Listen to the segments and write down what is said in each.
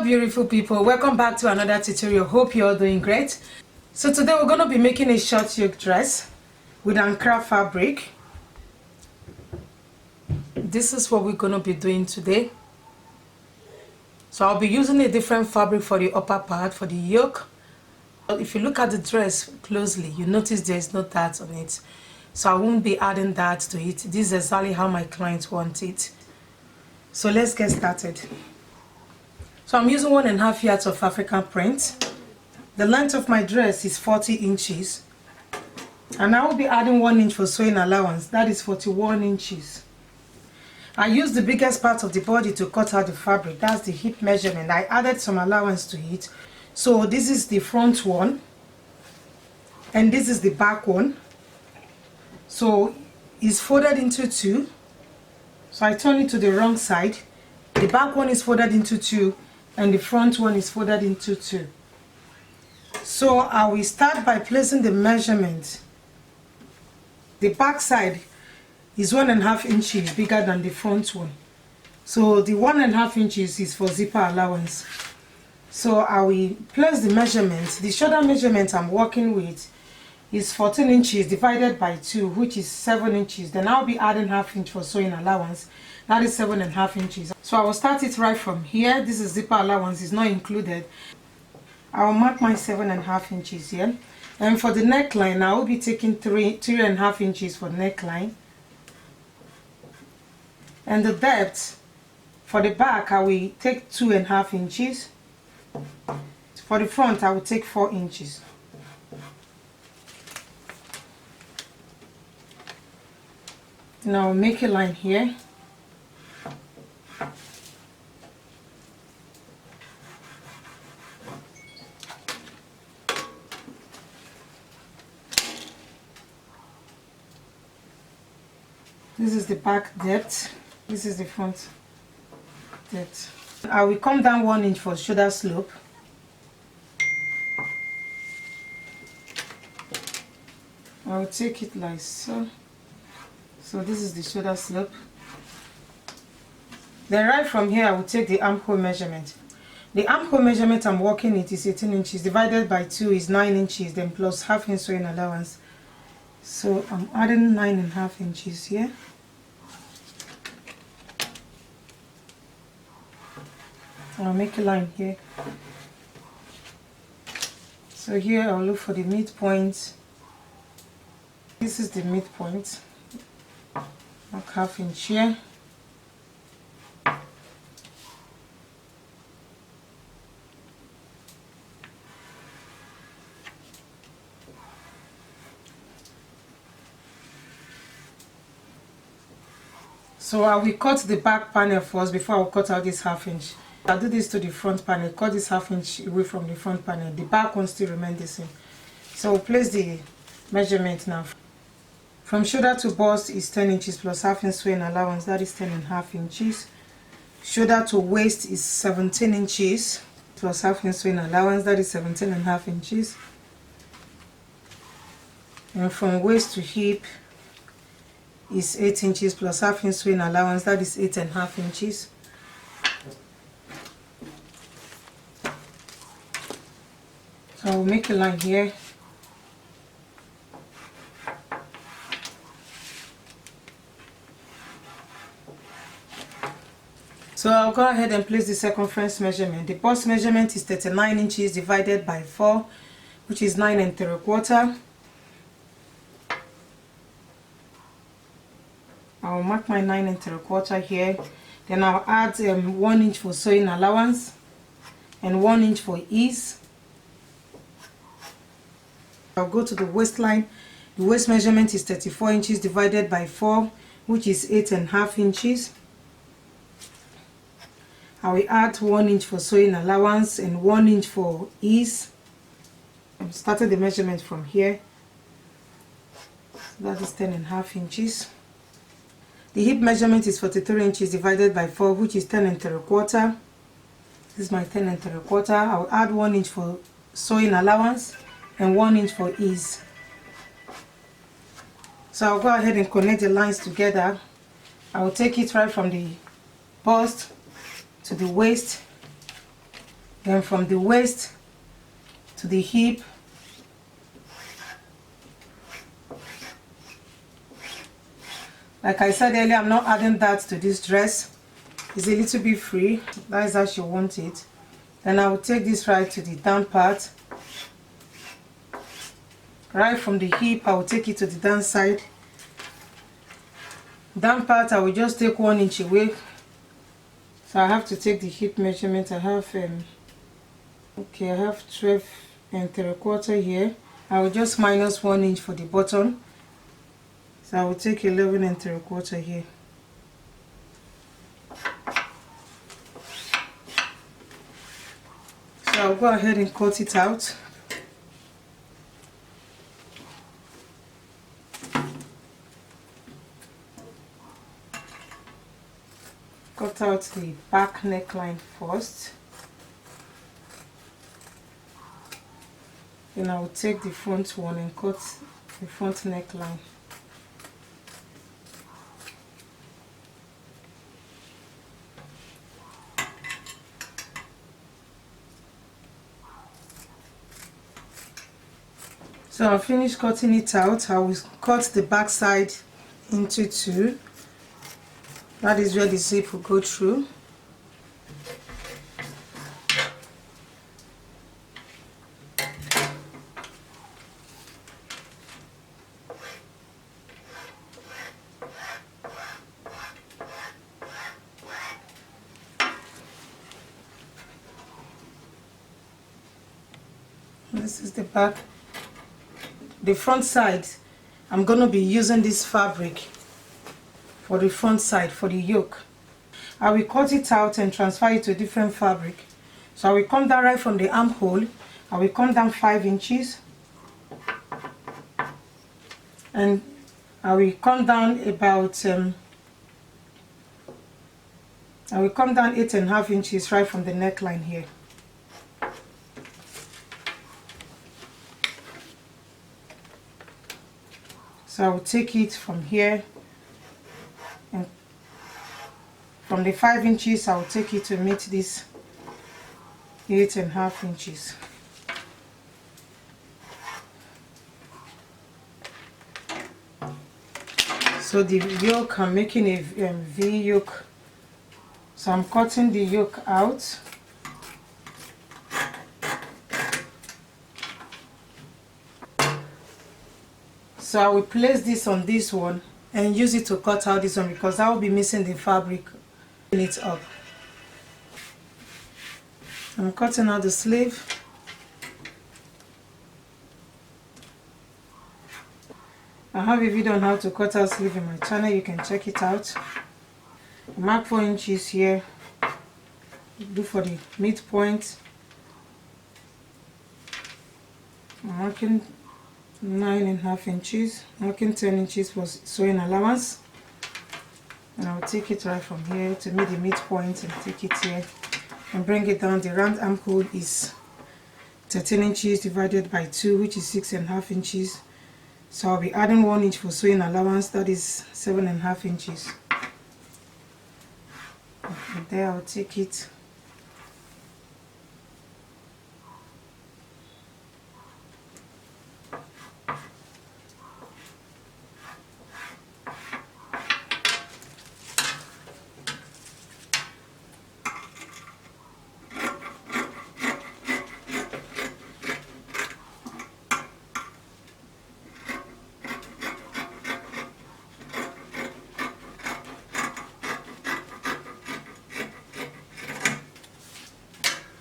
beautiful people, welcome back to another tutorial. Hope you're all doing great. So today we're going to be making a short yoke dress with Ankara fabric. This is what we're going to be doing today. So I'll be using a different fabric for the upper part, for the yoke. If you look at the dress closely, you notice there's no dart on it, so I won't be adding that to it. This is exactly how my clients want it. So let's get started. So I'm using 1.5 yards of African print. The length of my dress is 40 inches. And I will be adding 1 inch for sewing allowance. That is 41 inches. I used the biggest part of the body to cut out the fabric. That's the hip measurement. I added some allowance to it. So this is the front one. And this is the back one. So it's folded into two. So I turn it to the wrong side. The back one is folded into two. And the front one is folded into two. So I will start by placing the measurement. The back side is 1.5 inches bigger than the front one. So the 1.5 inches is for zipper allowance. So I will place the measurement. The shoulder measurement I'm working with is 14 inches divided by 2, which is 7 inches. Then I'll be adding 1/2 inch for sewing allowance. That is 7.5 inches. So I will start it right from here. This is zipper allowance, is not included. I will mark my 7.5 inches here. And for the neckline, I will be taking 3.5 inches for neckline. And the depth for the back, I will take 2.5 inches. For the front, I will take 4 inches. Now I'll make a line here. This is the back depth. This is the front depth. I will come down 1 inch for shoulder slope. I will take it like so. So this is the shoulder slope. Then right from here I will take the armhole measurement. The armhole measurement I'm working it is 18 inches divided by 2 is 9 inches, then plus 1/2 inch sewing allowance. So I'm adding 9.5 inches here. I'll make a line here. So here I'll look for the midpoint. This is the midpoint. Mark 1/2 inch here. So I will cut the back panel first before I will cut out this 1/2 inch. I'll do this to the front panel, cut this 1/2 inch away from the front panel. The back one still remains the same. So we'll place the measurement now. From shoulder to bust is 10 inches plus 1/2 inch sewing allowance, that is 10.5 inches. Shoulder to waist is 17 inches plus 1/2 inch sewing allowance, that is 17.5 inches. And from waist to hip is 8 inches plus 1/2 inch sewing allowance, that is 8.5 inches. So I'll make a line here. So I'll go ahead and place the circumference measurement. The bust measurement is 39 inches divided by 4, which is 9 3/4. I'll mark my 9 3/4 here. Then I'll add 1 inch for sewing allowance and 1 inch for ease. I'll go to the waistline. The waist measurement is 34 inches divided by 4, which is 8.5 inches. I will add 1 inch for sewing allowance and 1 inch for ease. I'm starting the measurement from here. So that is 10.5 inches. The hip measurement is 43 inches divided by 4, which is 10 3/4. This is my 10 3/4. I'll add 1 inch for sewing allowance and 1 inch for ease. So I'll go ahead and connect the lines together. I will take it right from the bust to the waist Then from the waist to the hip, like I said earlier, I'm not adding that to this dress. It's a little bit free. That is how she wants it. Then I will take this right to the down part. Right from the hip, I will take it to the down side. Down part, I will just take 1 inch away. So I have to take the hip measurement. I have okay, I have 12 and 3/4 here. I will just minus 1 inch for the bottom. So I will take 11 and 3/4 here. So I'll go ahead and cut it out. Cut out the back neckline first. Then I will take the front one and cut the front neckline. So I'll finish cutting it out. I will cut the back side into 2. That is where the zip will go through. This is the back. The front side, I'm going to be using this fabric for the front side, for the yoke. I will cut it out and transfer it to a different fabric. So I will come down right from the armhole. I will come down 5 inches. And I will come down about, I will come down 8.5 inches right from the neckline here. So I will take it from here, and from the 5 inches I will take it to meet this 8.5 inches. So the yoke, I'm making a V yoke. So I'm cutting the yoke out. So I will place this on this one and use it to cut out this one, because I will be missing the fabric in it up. I'm cutting out the sleeve. I have a video on how to cut out sleeve in my channel, you can check it out. Mark 4 inches here, do for the midpoint. I'm marking 9.5 inches, marking 10 inches for sewing allowance. And I'll take it right from here to meet the midpoint and take it here and bring it down. The round armhole is 13 inches divided by 2, which is 6.5 inches. So I'll be adding 1 inch for sewing allowance, that is 7.5 inches. And there I'll take it.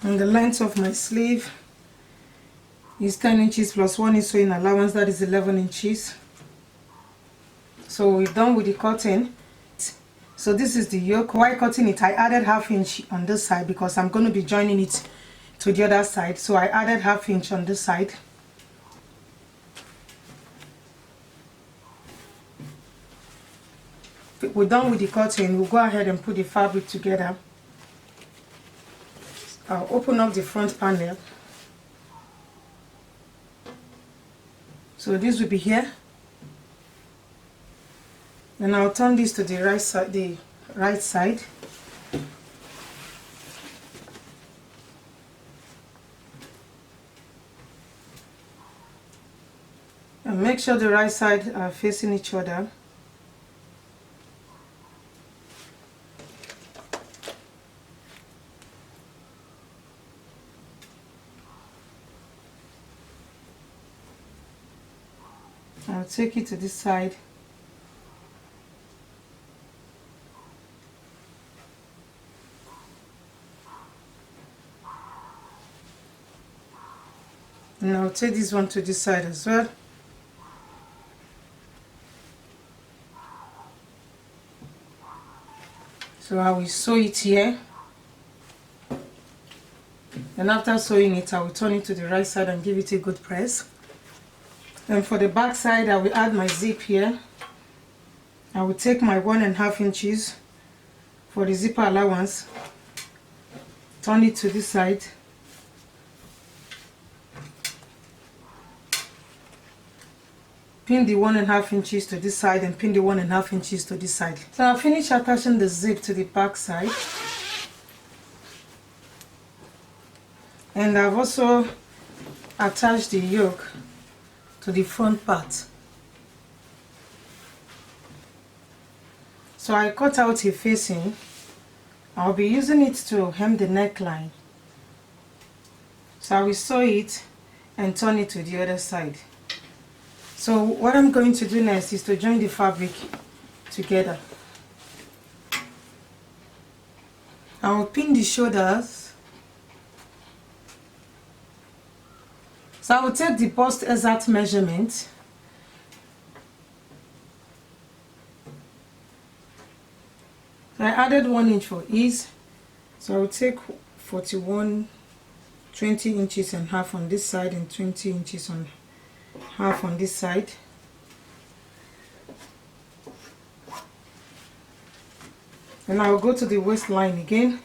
And the length of my sleeve is 10 inches plus 1 inch sewing allowance, that is 11 inches. So we're done with the cutting. So this is the yoke. While cutting it, I added ½ inch on this side because I'm going to be joining it to the other side. So I added ½ inch on this side. We're done with the cutting. We'll go ahead and put the fabric together. I'll open up the front panel. So this will be here. Then I'll turn this to the right side, And make sure the right side are facing each other. I'll take it to this side. And I'll take this one to this side as well. So I will sew it here. And after sewing it, I will turn it to the right side and give it a good press. And for the back side, I will add my zip here. I will take my 1.5 inches for the zipper allowance, turn it to this side, pin the 1.5 inches to this side and pin the 1.5 inches to this side. So I'll finish attaching the zip to the back side. And I've also attached the yoke to the front part. So I cut out a facing. I'll be using it to hem the neckline. So I will sew it and turn it to the other side. So what I'm going to do next is to join the fabric together. I will pin the shoulders. So I will take the bust exact measurement. I added 1 inch for ease. So I will take 20 inches and half on this side and 20 inches on half on this side. And I will go to the waistline again.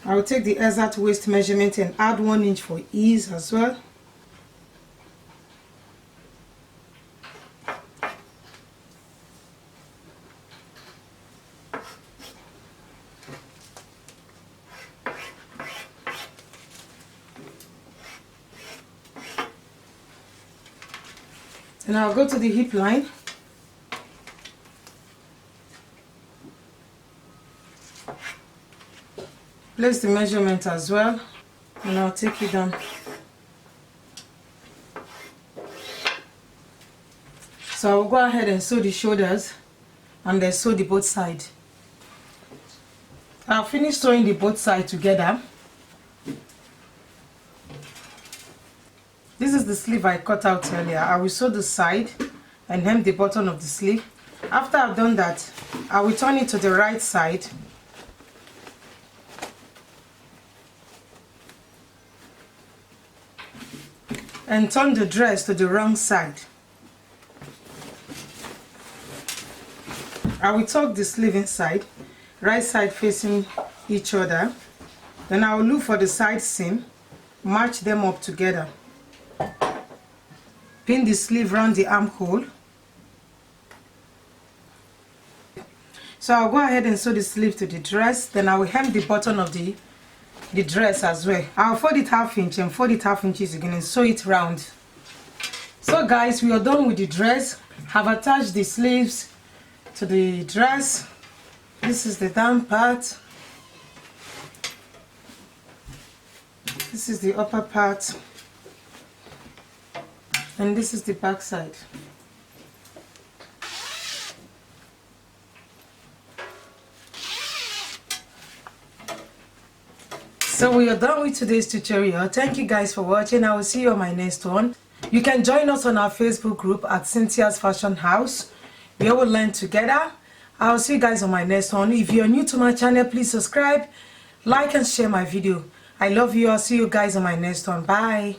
I will take the exact waist measurement and add 1 inch for ease as well. And I'll go to the hip line. Place the measurement as well, and I'll take it down. So I'll go ahead and sew the shoulders and then sew the both sides. I'll finish sewing the both sides together. This is the sleeve I cut out earlier. I will sew the side and hem the bottom of the sleeve. After I've done that, I will turn it to the right side and turn the dress to the wrong side. I will tuck the sleeve inside, right side facing each other. Then I will look for the side seam, match them up together. Pin the sleeve around the armhole. So I'll go ahead and sew the sleeve to the dress. Then I will hem the bottom of the dress as well. I'll fold it 1/2 inch and fold it 1/2 inches again and sew it round. So guys, we are done with the dress. Have attached the sleeves to the dress. This is the down part. This is the upper part. And this is the back side. So we are done with today's tutorial. Thank you guys for watching. I will see you on my next one. You can join us on our Facebook group at Cynthia's Fashion House. We all will learn together. I will see you guys on my next one. If you're new to my channel, please subscribe, like and share my video. I love you. I'll see you guys on my next one. Bye.